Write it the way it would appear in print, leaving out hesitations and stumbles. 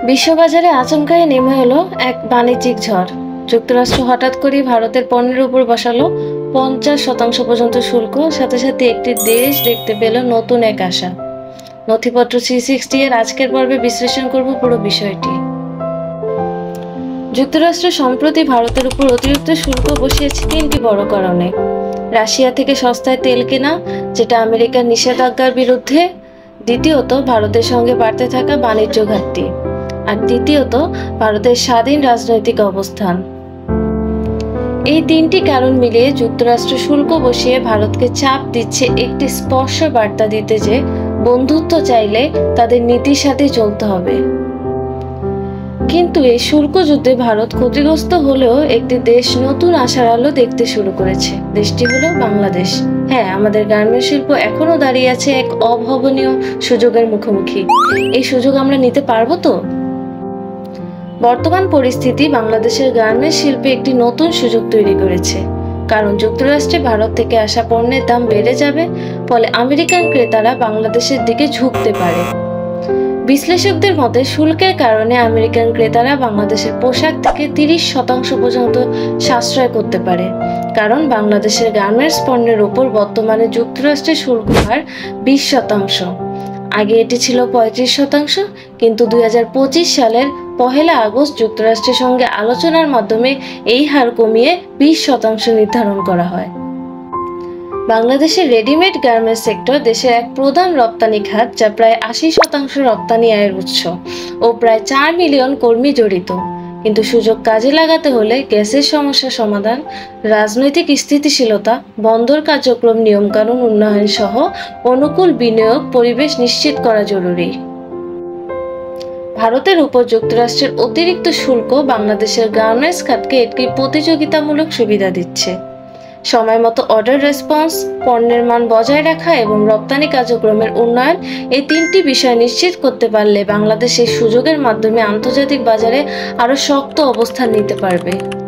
বিশ্ববাজারে আচমকাই নেমে এলো এক বাণিজ্যিক ঝড়। যুক্তরাষ্ট্র হঠাৎ করেই ভারতের পণ্যের উপর বসালো 50% পর্যন্ত শুল্ক। সাথে সাথে একটি দেশ দেখতে পেল নতুন এক আশা। নথিপত্র 360 এর আজকের পর্বে বিশ্লেষণ করব পুরো বিষয়টি। যুক্তরাষ্ট্র সম্প্রতি ভারতের উপর অতিরিক্ত শুল্ক বসিয়েছে তিনটি বড় কারণে। রাশিয়া থেকে সস্তায় তেল কেনা, যেটা আমেরিকার নিষেধাজ্ঞার বিরুদ্ধে। দ্বিতীয়ত, ভারতের সঙ্গে বাড়তে থাকা বাণিজ্য ঘাটতি। আর তৃতীয়ত, ভারতের স্বাধীন রাজনৈতিক অবস্থান। এই তিনটি কারণ মিলিয়ে যুক্তরাষ্ট্র শুল্ক বসিয়ে ভারতকে চাপ দিচ্ছে একটি স্পষ্ট বার্তা দিতে যে বন্ধুত্ব চাইলে তাদের নীতির সাথে চলতে হবে। কিন্তু এই শুল্ক যুদ্ধে ভারত ক্ষতিগ্রস্ত হলেও একটি দেশ নতুন আশার আলো দেখতে শুরু করেছে। দেশটি হলো বাংলাদেশ। হ্যাঁ, আমাদের গার্মেন্টস শিল্প এখনো দাঁড়িয়ে আছে এক অভাবনীয় সুযোগের মুখোমুখি। এই সুযোগ আমরা নিতে পারবো তো? বর্তমান পরিস্থিতি বাংলাদেশের গার্মেন্টস শিল্পে একটি নতুন সুযোগ তৈরি করেছে। কারণ যুক্তরাষ্ট্রে ভারত থেকে আসা পণ্যের দাম বেড়ে যাবে, ফলে আমেরিকান ক্রেতারা বাংলাদেশের দিকে ঝুঁকতে পারে। বিশ্লেষকদের মতে শুল্কের কারণে আমেরিকান ক্রেতারা বাংলাদেশের পোশাক থেকে 30% পর্যন্ত সাশ্রয় করতে পারে। কারণ বাংলাদেশের গার্মেন্টস পণ্যের উপর বর্তমানে যুক্তরাষ্ট্রের শুল্ক হার 20%। আগে এটি ছিল 35%, কিন্তু 2025 সালের 1 আগস্ট যুক্তরাষ্ট্রের সঙ্গে আলোচনার মাধ্যমে এই হার কমিয়ে 20% নির্ধারণ করা হয়। বাংলাদেশের রেডিমেড গার্মেন্টস সেক্টর দেশের এক প্রধান রপ্তানি খাত, যা প্রায় 80% রপ্তানি আয়ের উৎস ও প্রায় 4 মিলিয়ন কর্মী জড়িত। কিন্তু সুযোগ কাজে লাগাতে হলে গ্যাসের সমস্যা সমাধান, রাজনৈতিক স্থিতিশীলতা, বন্দর কার্যক্রম নিয়মকানুন উন্নয়ন সহ অনুকূল বিনিয়োগ পরিবেশ নিশ্চিত করা জরুরি। ভারতের উপর যুক্তরাষ্ট্রের অতিরিক্ত শুল্ক বাংলাদেশের গার্মেন্টস খাতকে একটি প্রতিযোগিতামূলক সুবিধা দিচ্ছে। সময় মতো অর্ডার রেসপন্স, পণ্যের মান বজায় রাখা এবং রপ্তানি কার্যক্রমের উন্নয়ন, এই তিনটি বিষয় নিশ্চিত করতে পারলে বাংলাদেশ এই সুযোগের মাধ্যমে আন্তর্জাতিক বাজারে আরও শক্ত অবস্থান নিতে পারবে।